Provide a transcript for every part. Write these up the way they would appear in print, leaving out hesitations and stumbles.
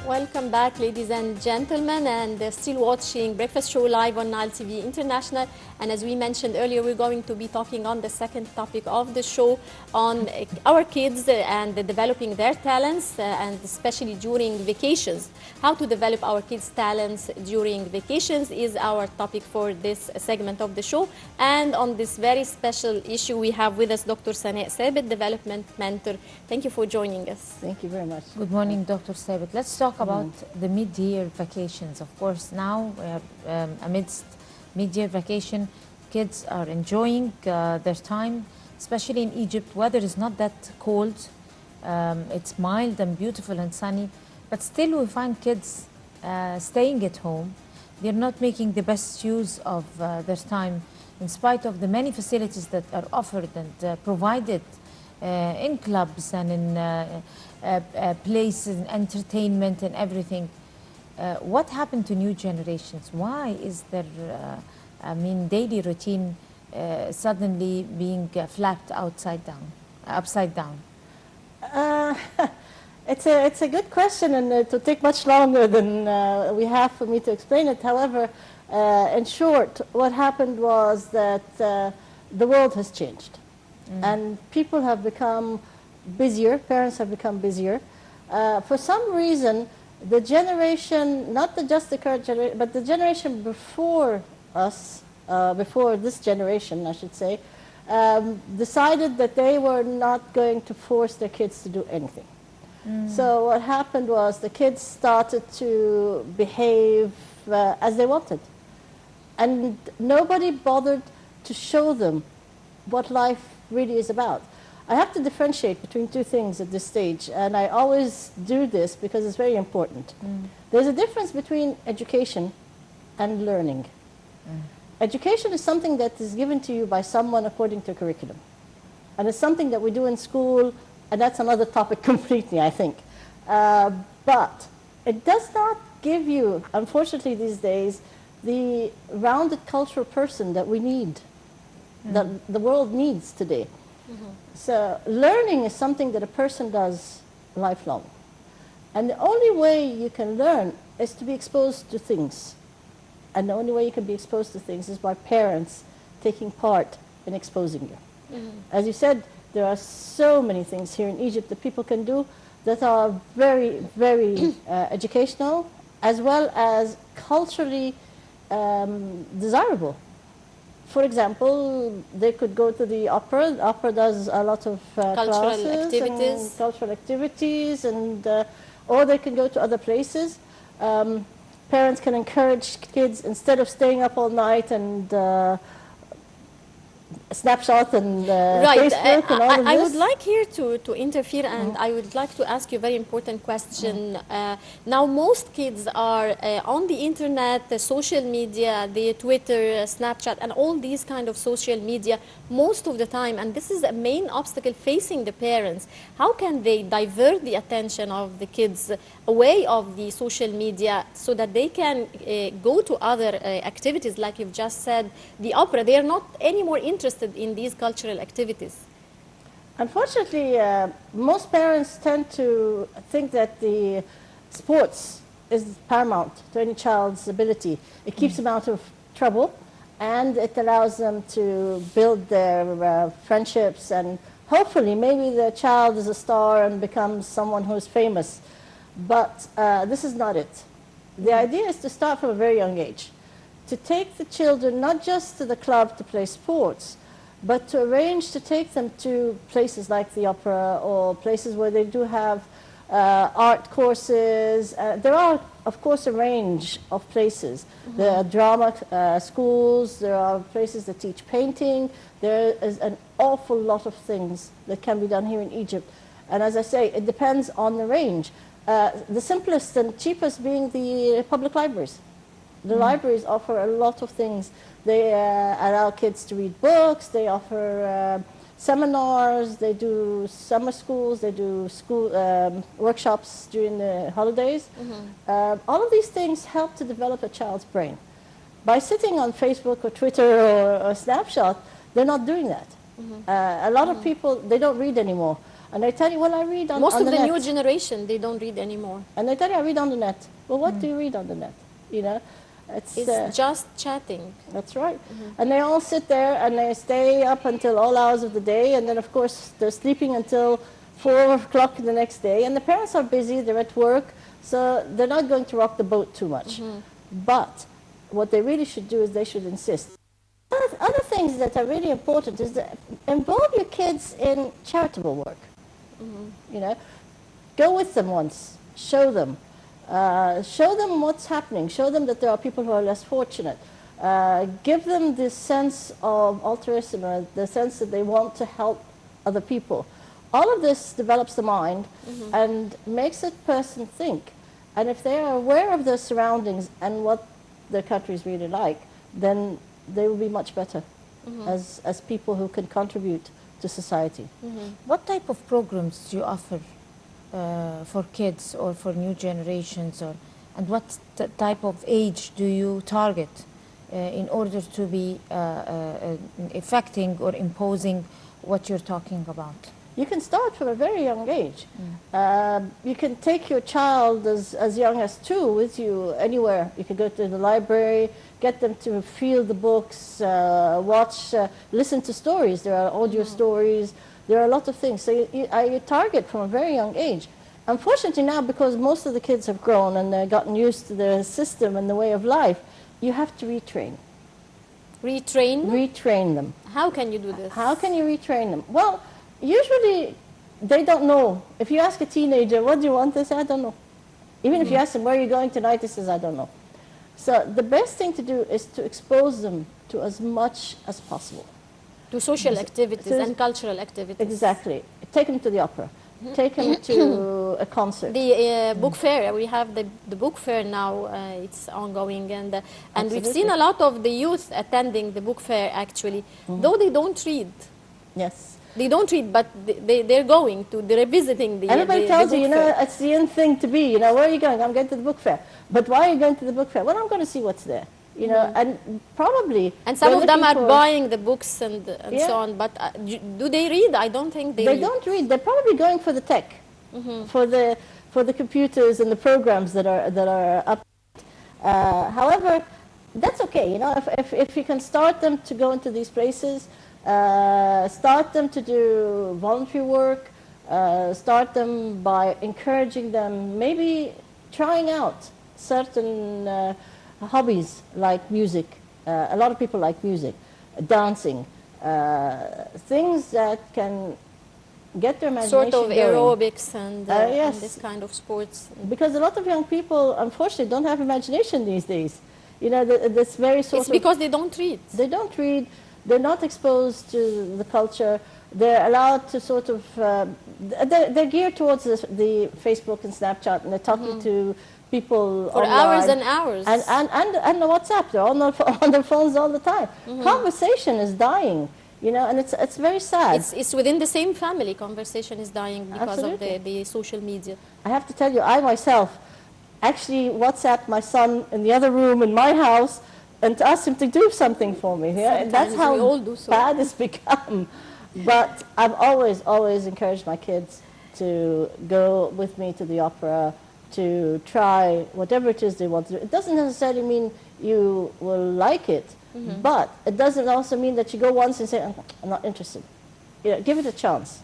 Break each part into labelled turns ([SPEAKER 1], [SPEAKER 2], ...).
[SPEAKER 1] Welcome back, ladies and gentlemen, and still watching Breakfast Show live on Nile TV International. And as we mentioned earlier, we're going to be talking on the second topic of the show on our kids and developing their talents, and especially during vacations. How to develop our kids' talents during vacations is our topic for this segment of the show. And on this very special issue, we have with us Dr. Sana Sabit, development mentor. Thank you for joining us.
[SPEAKER 2] Thank you very much.
[SPEAKER 3] Good morning, Dr. Sabit. Let's talk about the mid-year vacations. Of course, now we are amidst mid-year vacation. Kids are enjoying their time, especially in Egypt. Weather is not that cold. It's mild and beautiful and sunny, but still we find kids staying at home. They're not making the best use of their time, in spite of the many facilities that are offered and provided in clubs and in places, entertainment and everything. What happened to new generations? Why is their daily routine suddenly being flapped upside down?
[SPEAKER 2] It's a good question, and it will take much longer than we have for me to explain it. However, in short, what happened was that the world has changed. And people have become busier, parents have become busier. For some reason, the generation, not just the current generation, but the generation before us, before this generation, I should say, decided that they were not going to force their kids to do anything. So what happened was the kids started to behave as they wanted. And nobody bothered to show them what life really is about. I have to differentiate between two things at this stage, and I always do this because it's very important. There's a difference between education and learning. Education is something that is given to you by someone according to a curriculum. And it's something that we do in school, and that's another topic completely, I think. But it does not give you, unfortunately these days, the rounded cultural person that we need, that the world needs today. So learning is something that a person does lifelong. And the only way you can learn is to be exposed to things. And the only way you can be exposed to things is by parents taking part in exposing you. As you said, there are so many things here in Egypt that people can do that are very, very educational, as well as culturally desirable. For example, they could go to the opera. The opera does a lot of cultural activities, and or they can go to other places. Parents can encourage kids, instead of staying up all night and Snapchat and Facebook and all of this.
[SPEAKER 1] I would like here to interfere, and I would like to ask you a very important question. Now most kids are on the internet, the social media, the Twitter, Snapchat, and all these kind of social media most of the time, and this is a main obstacle facing the parents. How can they divert the attention of the kids away of the social media so that they can go to other activities, like you've just said, the opera? They are not anymore interested in these cultural activities.
[SPEAKER 2] Unfortunately, most parents tend to think that the sports is paramount to any child's ability. It keeps them out of trouble, and it allows them to build their friendships, and hopefully maybe the child is a star and becomes someone who's famous. But this is not it. The idea is to start from a very young age, to take the children not just to the club to play sports, but to arrange to take them to places like the opera, or places where they do have art courses. There are, of course, a range of places. There are drama schools, there are places that teach painting. There is an awful lot of things that can be done here in Egypt. And as I say, it depends on the range. The simplest and cheapest being the public libraries. The libraries offer a lot of things. They allow kids to read books, they offer seminars, they do summer schools, they do school workshops during the holidays. All of these things help to develop a child's brain. By sitting on Facebook or Twitter or Snapchat, they're not doing that. A lot of people, they don't read anymore. And they tell you, well, I read on,
[SPEAKER 1] Most
[SPEAKER 2] on
[SPEAKER 1] of
[SPEAKER 2] the
[SPEAKER 1] the
[SPEAKER 2] net.
[SPEAKER 1] new generation, they don't read anymore.
[SPEAKER 2] And they tell you, I read on the net. Well, what do you read on the net? You know,
[SPEAKER 1] It's just chatting.
[SPEAKER 2] that's right. And they all sit there and they stay up until all hours of the day, and then of course they're sleeping until 4 o'clock the next day. And the parents are busy, they're at work, so they're not going to rock the boat too much. But what they really should do is they should insist. Other things that are really important is that involve your kids in charitable work. You know, go with them once, show them. Show them what's happening. Show them that there are people who are less fortunate. Give them this sense of altruism, or the sense that they want to help other people. All of this develops the mind and makes a person think. And if they are aware of their surroundings and what their country is really like, then they will be much better as people who can contribute to society.
[SPEAKER 3] What type of programs do you offer for kids or for new generations, and what type of age do you target in order to be affecting or imposing what you're talking about?
[SPEAKER 2] You can start from a very young age. You can take your child as young as 2 with you anywhere. You can go to the library, get them to feel the books, watch, listen to stories. There are audio stories. There are a lot of things. So you target from a very young age. Unfortunately now, because most of the kids have grown and they've gotten used to the system and the way of life, you have to retrain.
[SPEAKER 1] Retrain?
[SPEAKER 2] Retrain them.
[SPEAKER 1] How can you do this?
[SPEAKER 2] How can you retrain them? Well, usually they don't know. If you ask a teenager, what do you want? They say, I don't know. Even if you ask them, where are you going tonight? He says, I don't know. So the best thing to do is to expose them to as much as possible.
[SPEAKER 1] To social activities and cultural activities.
[SPEAKER 2] Exactly. Take them to the opera. Take them to a concert.
[SPEAKER 1] The book fair, we have the book fair now, it's ongoing, and we've seen a lot of the youth attending the book fair actually, though they don't read.
[SPEAKER 2] Yes.
[SPEAKER 1] They don't read, but they're going to, they're visiting the
[SPEAKER 2] Everybody tells you,
[SPEAKER 1] book fair.
[SPEAKER 2] it's the in thing to be, where are you going? I'm going to the book fair. But why are you going to the book fair? Well, I'm going to see what's there, and probably...
[SPEAKER 1] And some of them are buying the books and so on, but do they read? I don't think they read.
[SPEAKER 2] They don't read. They're probably going for the tech, for the computers and the programs that are up. However, that's okay, if you can start them to go into these places, start them to do voluntary work, start them by encouraging them, maybe trying out certain hobbies like music. A lot of people like music, dancing, things that can get their imagination
[SPEAKER 1] sort of
[SPEAKER 2] going.
[SPEAKER 1] aerobics and
[SPEAKER 2] Yes.
[SPEAKER 1] this kind of sports.
[SPEAKER 2] Because a lot of young people, unfortunately, don't have imagination these days. This very sort
[SPEAKER 1] It's because they don't read.
[SPEAKER 2] They don't read. They're not exposed to the culture. They're allowed to sort of... they're geared towards the Facebook and Snapchat, and they're talking to people
[SPEAKER 1] for
[SPEAKER 2] online.
[SPEAKER 1] hours and hours.
[SPEAKER 2] And the WhatsApp. They're on their phones all the time. Conversation is dying, and it's very sad.
[SPEAKER 1] It's within the same family. Conversation is dying because
[SPEAKER 2] Absolutely.
[SPEAKER 1] of the social media.
[SPEAKER 2] I have to tell you, I myself actually WhatsApped my son in the other room in my house and to ask him to do something for me. And that's how
[SPEAKER 1] we all do so.
[SPEAKER 2] bad it's become. But I've always encouraged my kids to go with me to the opera, to try whatever it is they want to do. It doesn't necessarily mean you will like it, but it doesn't also mean that you go once and say, I'm not interested. Give it a chance.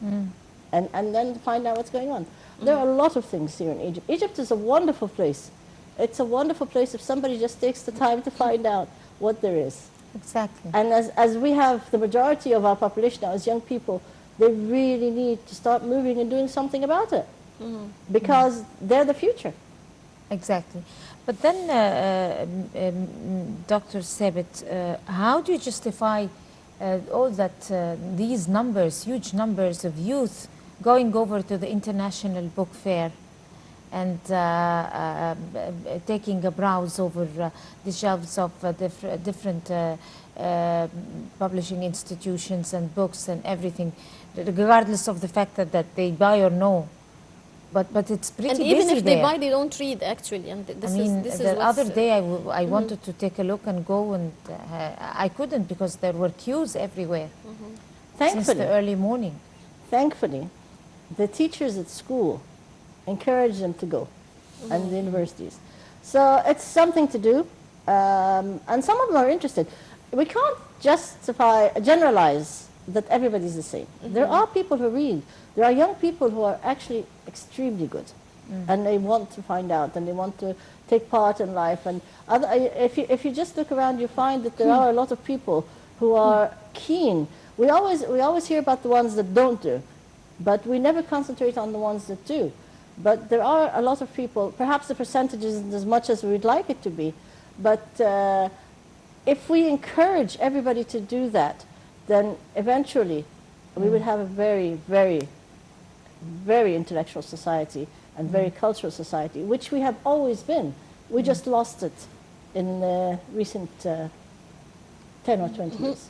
[SPEAKER 2] And then find out what's going on. There are a lot of things here in Egypt. Egypt is a wonderful place. It's a wonderful place if somebody just takes the time to find out what there is.
[SPEAKER 3] Exactly.
[SPEAKER 2] And as we have the majority of our population now as young people, they really need to start moving and doing something about it. Because they're the future.
[SPEAKER 3] Exactly. But then, Dr. Sebit, how do you justify all that, these numbers, huge numbers of youth going over to the International Book Fair and taking a browse over the shelves of different publishing institutions and books and everything, regardless of the fact that they buy or no? But it's pretty busy there.
[SPEAKER 1] And even if they buy, they don't read, actually. And this is
[SPEAKER 3] the other day I wanted to take a look and go, and I couldn't because there were queues everywhere since the early morning.
[SPEAKER 2] Thankfully, the teachers at school encourage them to go, and the universities. So it's something to do, and some of them are interested. We can't generalize that everybody's the same. There are people who read. There are young people who are actually extremely good, and they want to find out, and they want to take part in life. And if you just look around, you find that there are a lot of people who are keen. We always hear about the ones that don't do, but we never concentrate on the ones that do. But there are a lot of people, perhaps the percentage isn't as much as we'd like it to be, but if we encourage everybody to do that, then eventually we would have a very, very, very intellectual society and very cultural society, which we have always been. We just lost it in the recent 10 or 20 years.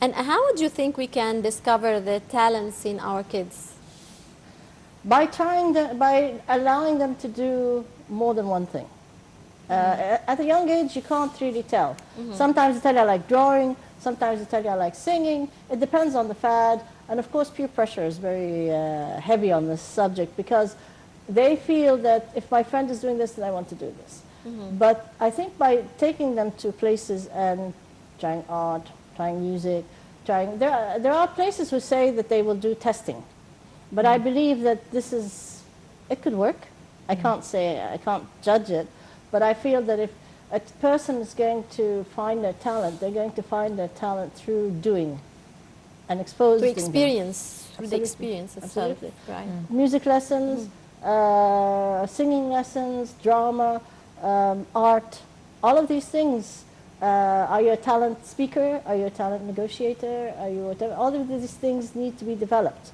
[SPEAKER 1] And how would you think we can discover the talents in our kids?
[SPEAKER 2] By allowing them to do more than one thing. At a young age, you can't really tell. Sometimes they tell you I like drawing, sometimes they tell you I like singing. It depends on the fad. And of course, peer pressure is very heavy on this subject, because they feel that if my friend is doing this, then I want to do this. But I think by taking them to places and trying art, trying music, there are places who say that they will do testing. But I believe that it could work. I can't judge it. But I feel that if a person is going to find their talent, they're going to find their talent through doing and exposing
[SPEAKER 1] through experience, through the
[SPEAKER 2] Absolutely.
[SPEAKER 1] experience itself.
[SPEAKER 2] Absolutely.
[SPEAKER 1] Right.
[SPEAKER 2] Music lessons, singing lessons, drama, art, all of these things. Are you a talent speaker? Are you a talent negotiator? Are you all of these things need to be developed.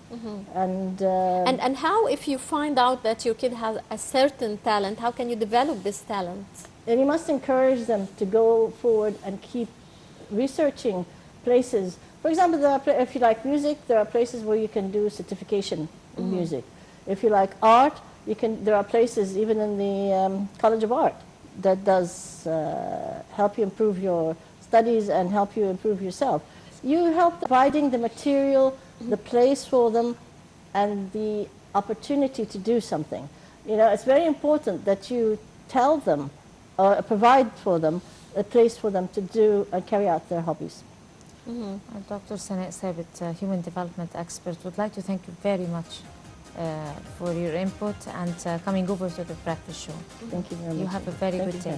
[SPEAKER 1] And how, if you find out that your kid has a certain talent, how can you develop this talent?
[SPEAKER 2] And you must encourage them to go forward and keep researching places. For example, if you like music, there are places where you can do certification in music. If you like art, there are places even in the College of Art that does help you improve your studies and help you improve yourself. You help providing the material, the place for them, and the opportunity to do something. You know, it's very important that you tell them or provide for them a place for them to do and carry out their hobbies.
[SPEAKER 3] Dr. Sana Sabit, human development expert, would like to thank you very much for your input and coming over to the breakfast show.
[SPEAKER 2] Thank you very much.
[SPEAKER 3] You have a very good day.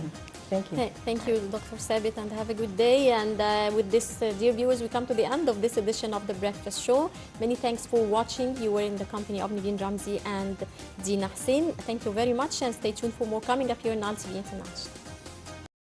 [SPEAKER 2] Thank you.
[SPEAKER 1] Thank you, Dr. Sabit, and have a good day. And with this, dear viewers, we come to the end of this edition of the Breakfast Show. Many thanks for watching. You were in the company of Niveen Ramzi and Dina Hussein. Thank you very much, and stay tuned for more coming up here on Nile TV International.